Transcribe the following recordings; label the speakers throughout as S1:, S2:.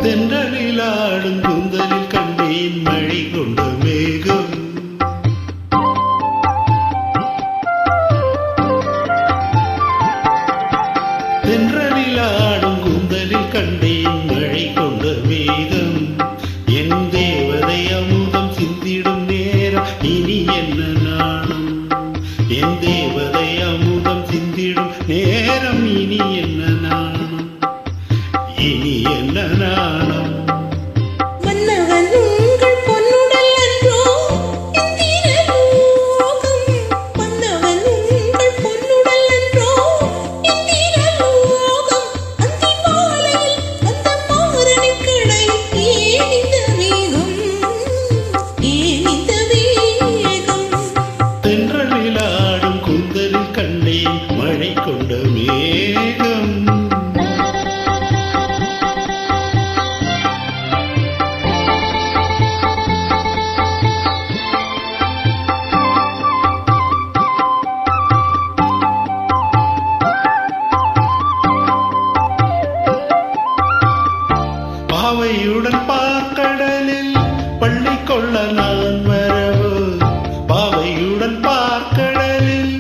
S1: தென்றலிலாடும் கூந்தலில் கண்டேன் மழை கொண்ட மேகம். தென்றலிலாடும் கூந்தலில் கண்டேன் மழை கொண்ட மேகம். என் தேவதை அமுதம் சிந்திடும் நேரம் இனி என்ன நாணம். என் தேவதை அமுதம் சிந்திடும் நேரம் இனி என்ன நாணம். இனி என்ன நாணம்.
S2: மன்னவன் உங்கள் பொன்னுடல் அன்றோ இந்திரலோகம். மன்னவன் உங்கள் பொன்னுடல் அன்றோ இந்திரலோகம். அந்தி மாலையில் அந்த மாறனின் கடை ஏன் இந்த வேகம், ஏன் இந்த வேகம்.
S1: தென்றலிலாடும் கூந்தலில் கண்டேன் மழை கொண்ட மேகம். பாவையுடன் பார்க்கடலில் பள்ளி கொள்ள நான் வரவோ. பாவையுடன் பார்க்கடலில்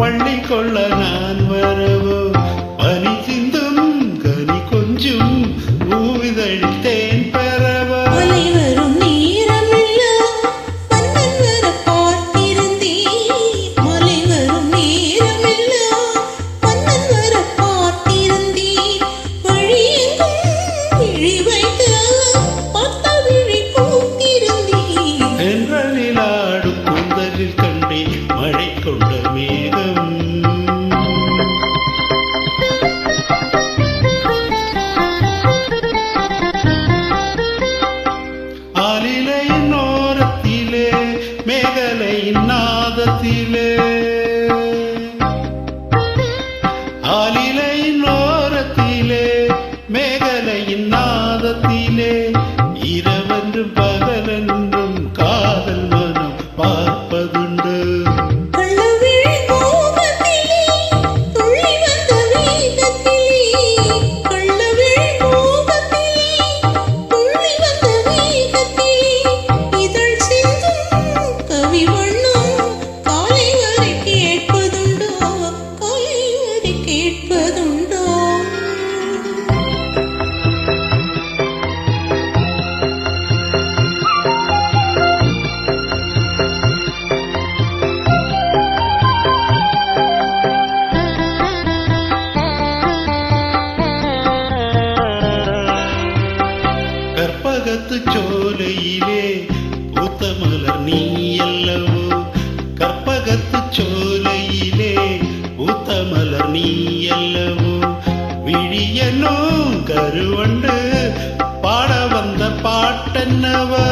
S1: பள்ளி கொள்ள நான் வரவோ. பனி சிந்தும் கனி கொஞ்சும் பூவிதழி தேன் பெறவோ.
S2: மலை வரும் நேரமில்ல மன்னன் வர பார்த்திருந்தேன். மலை வரும் நேரமில்ல மன்னன் வர பார்த்திருந்தேன். வழியெங்கும் விழி வைத்து பார்த்த விழி பூத்திருந்தேன்.
S1: தென்றலிலாடும் கூந்தலில் கண்டேன் மழை கொண்ட மேகம். ஆலிலையின் ஓரத்திலே மேகலையின் நாதத்திலே. ஆலிலையின் ஓரத்திலே மேகலையின் நாதத்திலே. இரவென்றும் பகலென்றும் காதல் மனம் பார்ப்பதுண்டு.
S2: கள்ளவிழி மோகத்திலே துள்ளி வந்த வேகத்திலே. கள்ளவிழி மோகத்திலே துள்ளி வந்த வேகத்திலே. இதழ் சிந்தும் கவி வண்ணம் காலை வரை கேட்பதுண்டோ, காலை வரை கேட்பதுண்டோ.
S1: கற்பகத்து சோலையிலே பூத்த மலர் நீ அல்லவோ. கற்பகத்து சோலையிலே பூத்த மலர் நீ அல்லவோ. விழியனோ கருவண்டு பாட வந்த பாட்டென்னவோ.